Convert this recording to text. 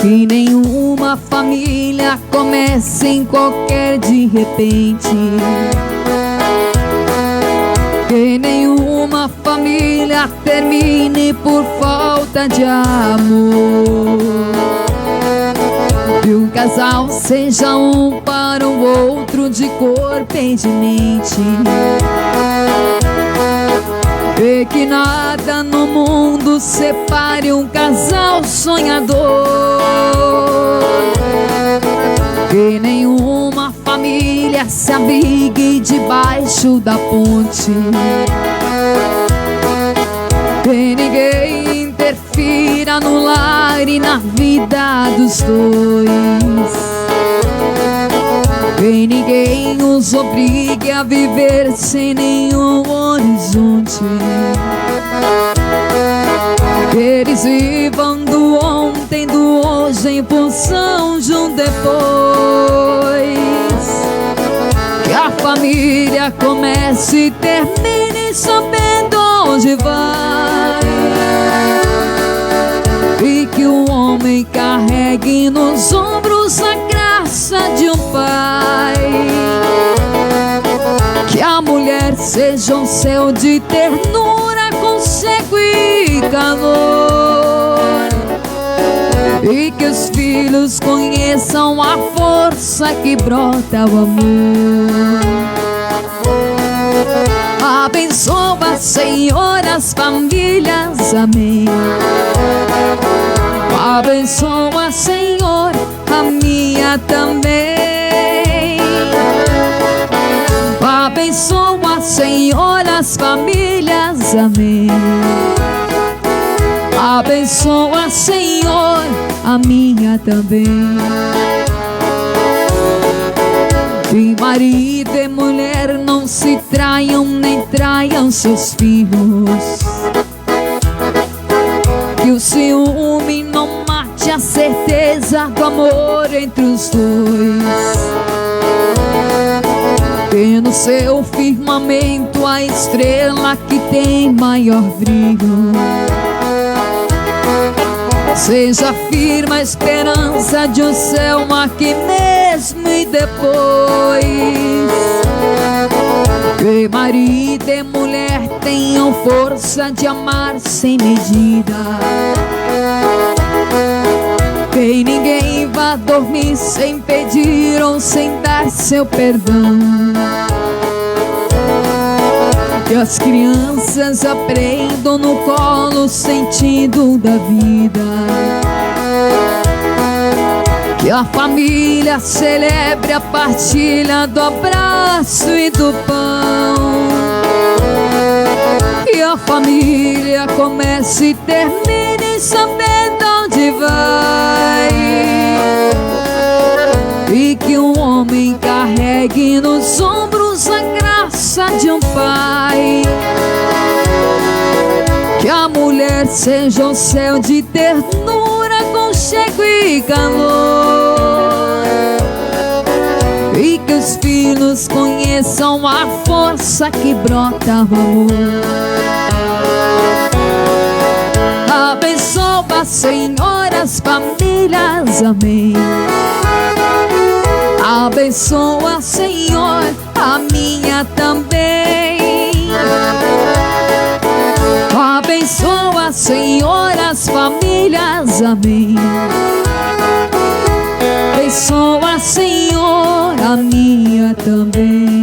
Que nenhuma família comece em qualquer de repente. Que nenhuma família termine por falta de amor. Que um casal seja um para o outro de corpo e de mente. E que nada no mundo separe um casal sonhador. Que nenhuma família se abrigue debaixo da ponte. Que ninguém interfira no lar e na vida dos dois. Que ninguém os obrigue a viver sem nenhum horizonte. Que eles vivam do ontem, do hoje em função de um depois. Que a família comece e termine sabendo onde vai. E que o homem carregue nos ombros a graça de um pai. Que a mulher seja um céu de ternura, aconchego e calor. E que os filhos conheçam a força que brota o amor. Abençoa, Senhor, as famílias, amém. Abençoa, Senhor, a minha também. Abençoa, Senhor, as famílias, amém. Abençoa, Senhor, a minha também. Que marido e mulher não se traiam, nem traiam seus filhos. Que o ciúme não mate a certeza do amor entre os dois. Que no seu firmamento a estrela que tem maior brilho seja firme a esperança de um céu aqui mesmo e depois. Que marido e mulher tenham força de amar sem medida. Que ninguém vá dormir sem pedir ou sem dar seu perdão. Que as crianças aprendam no colo o sentido da vida. Que a família celebre a partilha do abraço e do pão. Que a família comece e termine sabendo onde vai. E que um homem carregue nos ombros a graça de um pai. Que a mulher seja um céu de ternura, aconchego e calor. E que os filhos conheçam a força que brota o amor. Abençoa, Senhor, as famílias, amém. Abençoa, Senhor, a minha também. Abençoa, Senhor, as famílias, amém. Abençoa, Senhor, a minha também.